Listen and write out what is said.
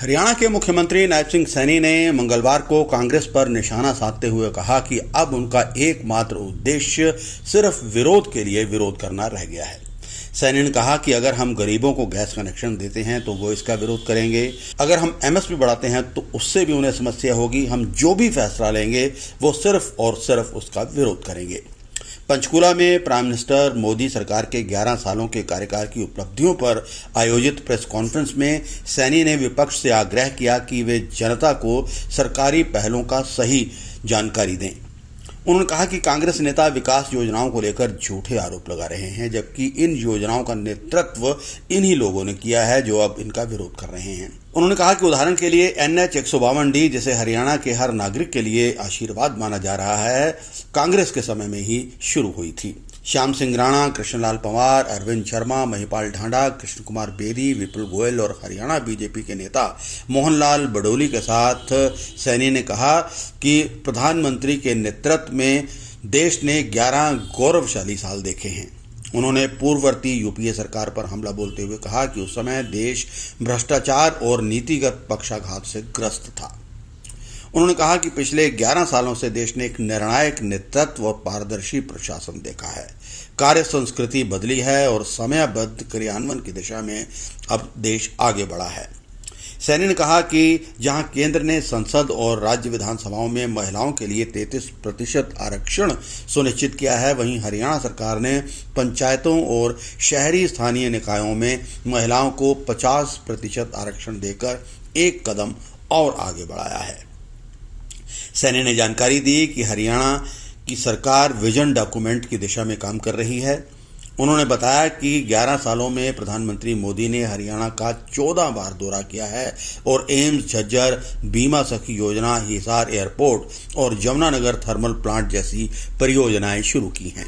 हरियाणा के मुख्यमंत्री नायब सिंह सैनी ने मंगलवार को कांग्रेस पर निशाना साधते हुए कहा कि अब उनका एकमात्र उद्देश्य सिर्फ विरोध के लिए विरोध करना रह गया है। सैनी ने कहा कि अगर हम गरीबों को गैस कनेक्शन देते हैं तो वो इसका विरोध करेंगे, अगर हम एमएसपी बढ़ाते हैं तो उससे भी उन्हें समस्या होगी। हम जो भी फैसला लेंगे वो सिर्फ और सिर्फ उसका विरोध करेंगे। पंचकूला में प्राइम मिनिस्टर मोदी सरकार के 11 सालों के कार्यकाल की उपलब्धियों पर आयोजित प्रेस कॉन्फ्रेंस में सैनी ने विपक्ष से आग्रह किया कि वे जनता को सरकारी पहलों का सही जानकारी दें। उन्होंने कहा कि कांग्रेस नेता विकास योजनाओं को लेकर झूठे आरोप लगा रहे हैं, जबकि इन योजनाओं का नेतृत्व इन्हीं लोगों ने किया है जो अब इनका विरोध कर रहे हैं। उन्होंने कहा कि उदाहरण के लिए NH 152D, जिसे हरियाणा के हर नागरिक के लिए आशीर्वाद माना जा रहा है, कांग्रेस के समय में ही शुरू हुई थी। श्याम सिंह राणा, कृष्णलाल पंवार, अरविंद शर्मा, महिपाल ढांडा, कृष्ण कुमार बेदी, विपुल गोयल और हरियाणा बीजेपी के नेता मोहनलाल बडोली के साथ सैनी ने कहा कि प्रधानमंत्री के नेतृत्व में देश ने 11 गौरवशाली साल देखे हैं। उन्होंने पूर्ववर्ती यूपीए सरकार पर हमला बोलते हुए कहा कि उस समय देश भ्रष्टाचार और नीतिगत पक्षाघात से ग्रस्त था। उन्होंने कहा कि पिछले 11 सालों से देश ने एक निर्णायक नेतृत्व और पारदर्शी प्रशासन देखा है। कार्य संस्कृति बदली है और समयबद्ध क्रियान्वयन की दिशा में अब देश आगे बढ़ा है। सैनी ने कहा कि जहां केंद्र ने संसद और राज्य विधानसभाओं में महिलाओं के लिए 33% आरक्षण सुनिश्चित किया है, वहीं हरियाणा सरकार ने पंचायतों और शहरी स्थानीय निकायों में महिलाओं को 50% आरक्षण देकर एक कदम और आगे बढ़ाया है। सैनी ने जानकारी दी कि हरियाणा की सरकार विजन डॉक्यूमेंट की दिशा में काम कर रही है। उन्होंने बताया कि 11 सालों में प्रधानमंत्री मोदी ने हरियाणा का 14 बार दौरा किया है और एम्स, झज्जर, बीमा सखी योजना, हिसार एयरपोर्ट और यमुनानगर थर्मल प्लांट जैसी परियोजनाएं शुरू की हैं।